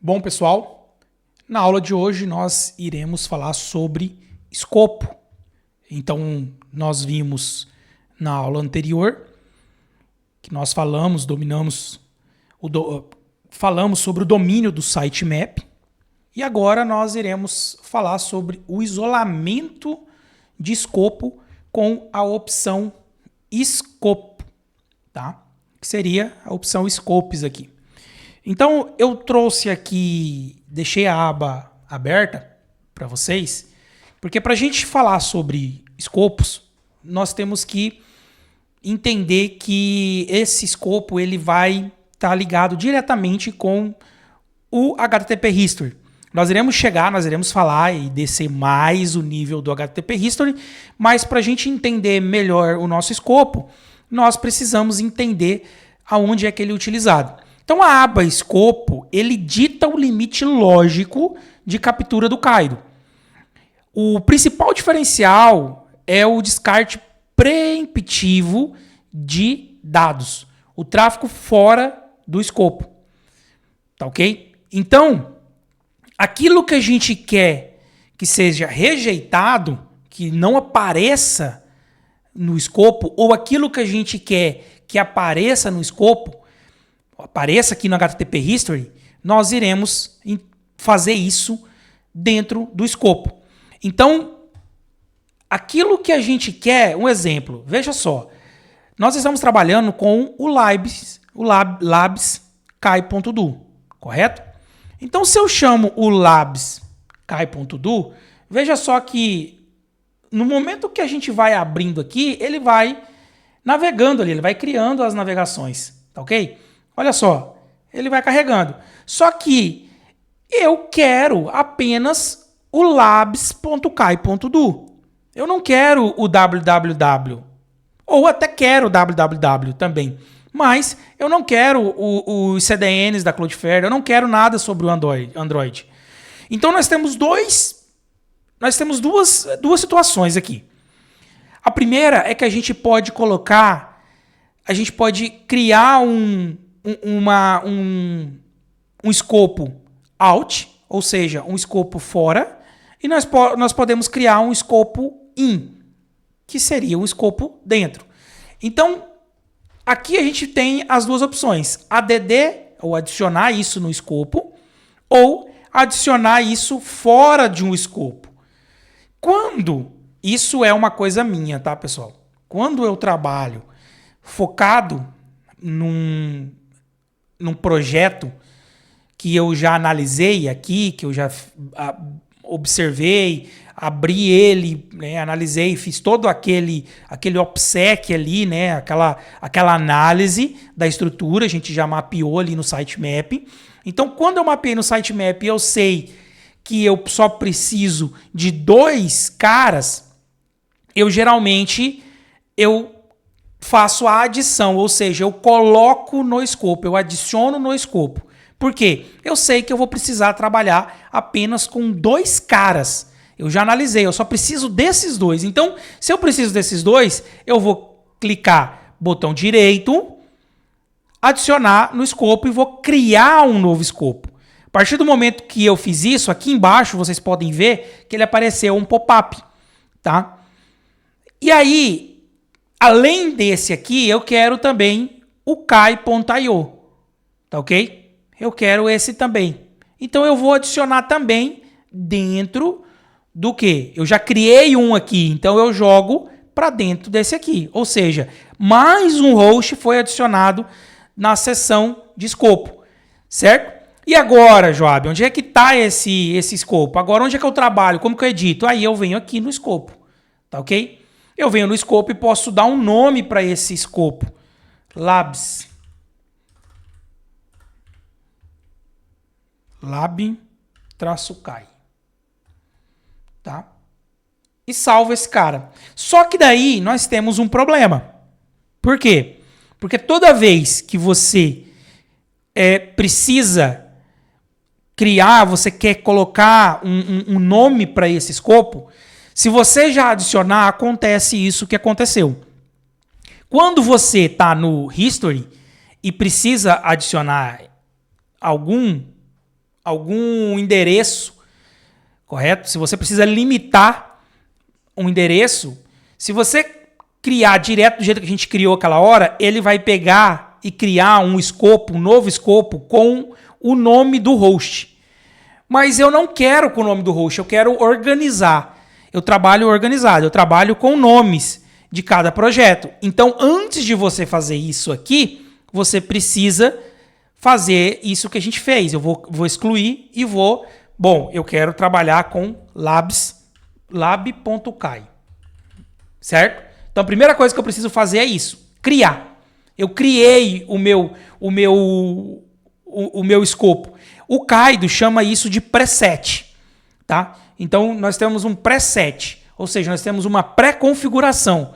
Bom, pessoal, na aula de hoje nós iremos falar sobre escopo. Então, nós vimos na aula anterior que nós falamos sobre o domínio do sitemap e agora nós iremos falar sobre o isolamento de escopo com a opção Scope, tá? Que seria a opção Scopes aqui. Então, eu trouxe aqui, deixei a aba aberta para vocês, porque para a gente falar sobre escopos, nós temos que entender que esse escopo ele vai estar ligado diretamente com o HTTP History. Nós iremos falar e descer mais o nível do HTTP History, mas para a gente entender melhor o nosso escopo, nós precisamos entender aonde é que ele é utilizado. Então a aba escopo, ele dita o limite lógico de captura do Cairo. O principal diferencial é o descarte preemptivo de dados, o tráfego fora do escopo. Tá ok? Então, aquilo que a gente quer que seja rejeitado, que não apareça no escopo, ou aquilo que a gente quer que apareça no escopo, apareça aqui no HTTP History, nós iremos fazer isso dentro do escopo. Então, aquilo que a gente quer, um exemplo, veja só, nós estamos trabalhando com o labs kai.do, correto? Então, se eu chamo o labs kai.do, veja só que no momento que a gente vai abrindo aqui, ele vai navegando ali, ele vai criando as navegações, tá ok? Olha só, ele vai carregando. Só que eu quero apenas o labs.kai.do. Eu não quero o www. Ou até quero o www também. Mas eu não quero os CDNs da Cloudflare, eu não quero nada sobre o Android. Então nós temos duas situações aqui. A primeira é que a gente pode criar um escopo out, ou seja, um escopo fora, e nós podemos criar um escopo in, que seria um escopo dentro. Então, aqui a gente tem as duas opções, add, ou adicionar isso no escopo, ou adicionar isso fora de um escopo. Quando isso é uma coisa minha, tá, pessoal? Quando eu trabalho focado num projeto que eu já analisei aqui, que eu já observei, abri ele, né, analisei, fiz todo aquele OPSEC ali, né, aquela análise da estrutura, a gente já mapeou ali no sitemap. Então, quando eu mapeei no sitemap, eu sei que eu só preciso de 2 caras, eu geralmente faço a adição, ou seja, eu coloco no escopo, eu adiciono no escopo. Por quê? Eu sei que eu vou precisar trabalhar apenas com 2 caras. Eu já analisei, eu só preciso desses 2. Então, se eu preciso desses 2, eu vou clicar botão direito, adicionar no escopo e vou criar um novo escopo. A partir do momento que eu fiz isso, aqui embaixo vocês podem ver que ele apareceu um pop-up, tá? E aí, além desse aqui, eu quero também o kai.io, tá ok? Eu quero esse também. Então eu vou adicionar também dentro do que? Eu já criei um aqui, então eu jogo para dentro desse aqui. Ou seja, mais um host foi adicionado na seção de escopo, certo? E agora, Joab, onde é que está esse escopo? Agora, onde é que eu trabalho? Como que eu edito? Aí eu venho aqui no escopo, tá ok? Eu venho no escopo e posso dar um nome para esse escopo. Labs. Lab-Kai. Tá? E salvo esse cara. Só que daí nós temos um problema. Por quê? Porque toda vez que você precisa criar, você quer colocar um nome para esse escopo, se você já adicionar, acontece isso que aconteceu. Quando você está no History e precisa adicionar algum endereço, correto? Se você precisa limitar um endereço, se você criar direto do jeito que a gente criou aquela hora, ele vai pegar e criar um escopo, um novo escopo com o nome do host. Mas eu não quero com o nome do host, eu quero organizar. Eu trabalho organizado, eu trabalho com nomes de cada projeto. Então, antes de você fazer isso aqui, você precisa fazer isso que a gente fez. Eu vou excluir e vou... Bom, eu quero trabalhar com lab.kai. Certo? Então, a primeira coisa que eu preciso fazer é isso. Criar. Eu criei o meu escopo. O Kaido chama isso de preset. Tá? Então, nós temos um preset. Ou seja, nós temos uma pré-configuração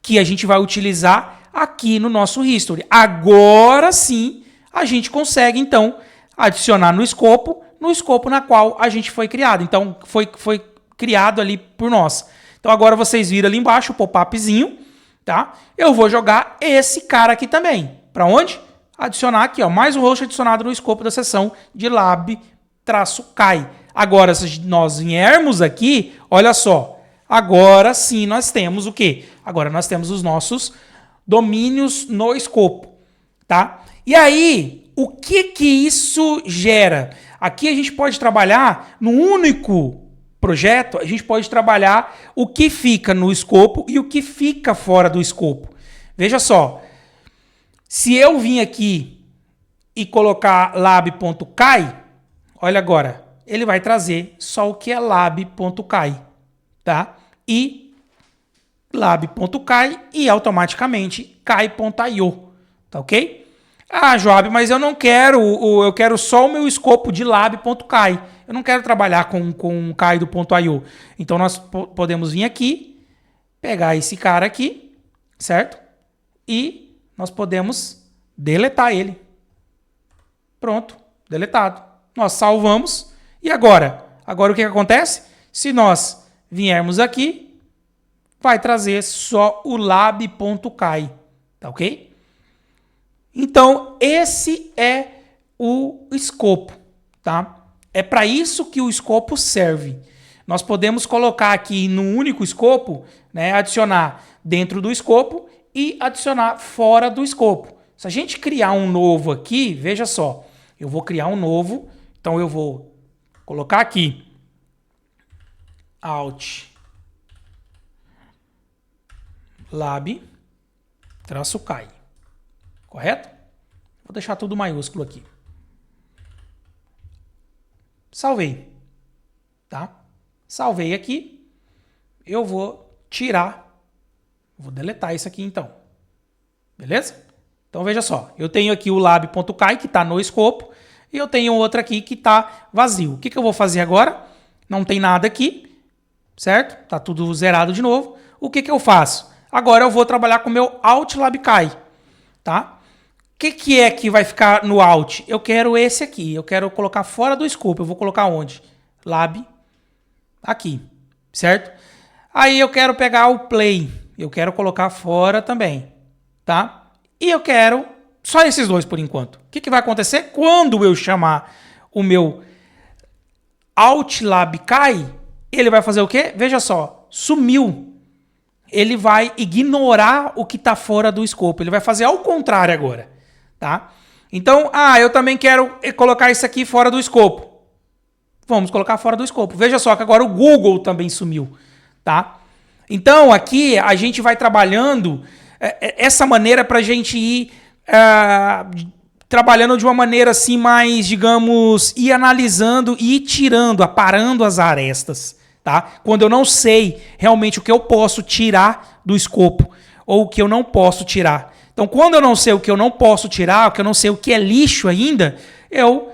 que a gente vai utilizar aqui no nosso history. Agora sim, a gente consegue, então, adicionar no escopo na qual a gente foi criado. Então, foi criado ali por nós. Então, agora vocês viram ali embaixo o pop-upzinho, tá? Eu vou jogar esse cara aqui também. Para onde? Adicionar aqui, ó, mais um host adicionado no escopo da seção de lab-kai. Agora, se nós viermos aqui, olha só, agora sim nós temos o quê? Agora nós temos os nossos domínios no escopo, tá? E aí, o que isso gera? Aqui a gente pode trabalhar no único projeto, a gente pode trabalhar o que fica no escopo e o que fica fora do escopo. Veja só, se eu vim aqui e colocar lab.kai, olha agora, ele vai trazer só o que é lab.kai, tá? E lab.kai e automaticamente kai.io, tá ok? Ah, Joab, mas eu não quero, eu quero só o meu escopo de lab.kai. Eu não quero trabalhar com kai do .io. Então nós podemos vir aqui, pegar esse cara aqui, certo? E nós podemos deletar ele. Pronto, deletado. Nós salvamos. E agora? Agora o que acontece? Se nós viermos aqui, vai trazer só o lab.kai, tá ok? Então, esse é o escopo, tá? É para isso que o escopo serve. Nós podemos colocar aqui no único escopo, né, adicionar dentro do escopo e adicionar fora do escopo. Se a gente criar um novo aqui, veja só, eu vou criar um novo, então eu vou colocar aqui alt lab-kai. Correto? Vou deixar tudo maiúsculo aqui. Salvei. Tá? Salvei aqui. Eu vou tirar. Vou deletar isso aqui então. Beleza? Então veja só. Eu tenho aqui o lab.kai que está no escopo. E eu tenho outro aqui que está vazio. O que eu vou fazer agora? Não tem nada aqui. Certo? Está tudo zerado de novo. O que eu faço? Agora eu vou trabalhar com o meu alt lab.kai. Tá? O que é que vai ficar no alt? Eu quero esse aqui. Eu quero colocar fora do escopo. Eu vou colocar onde? Lab. Aqui. Certo? Aí eu quero pegar o play. Eu quero colocar fora também. Tá? E eu quero só esses dois por enquanto. O que vai acontecer? Quando eu chamar o meu alt lab.kai, ele vai fazer o quê? Veja só. Sumiu. Ele vai ignorar o que está fora do escopo. Ele vai fazer ao contrário agora. Tá? Então, eu também quero colocar isso aqui fora do escopo. Vamos colocar fora do escopo. Veja só que agora o Google também sumiu. Tá? Então, aqui a gente vai trabalhando essa maneira para a gente ir trabalhando de uma maneira assim mais, digamos, ir analisando e ir tirando, aparando as arestas. Tá? Quando eu não sei realmente o que eu posso tirar do escopo ou o que eu não posso tirar. Então, quando eu não sei o que eu não posso tirar, o que eu não sei o que é lixo ainda, eu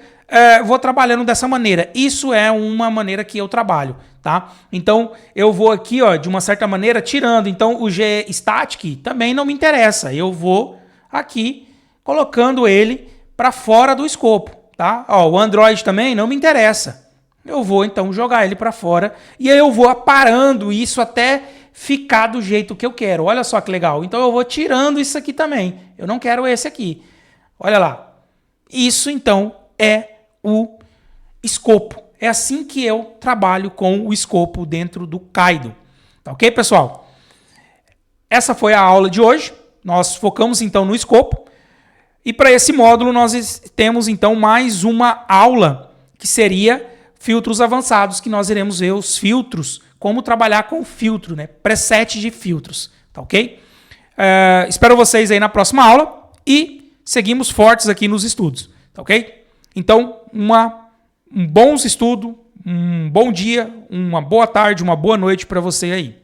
vou trabalhando dessa maneira. Isso é uma maneira que eu trabalho, tá? Então, eu vou aqui, ó, de uma certa maneira, tirando. Então, o gstatic também não me interessa. Eu vou aqui colocando ele para fora do escopo, tá? Ó, o Android também não me interessa. Eu vou, então, jogar ele para fora e aí eu vou aparando isso até ficar do jeito que eu quero. Olha só que legal. Então eu vou tirando isso aqui também. Eu não quero esse aqui. Olha lá. Isso então é o escopo. É assim que eu trabalho com o escopo dentro do Kaido. Tá ok, pessoal? Essa foi a aula de hoje. Nós focamos então no escopo. E para esse módulo nós temos então mais uma aula que seria filtros avançados, que nós iremos ver os filtros, como trabalhar com filtro, né? Preset de filtros, tá ok? Espero vocês aí na próxima aula e seguimos fortes aqui nos estudos, tá ok? Então, um bom estudo, um bom dia, uma boa tarde, uma boa noite para você aí.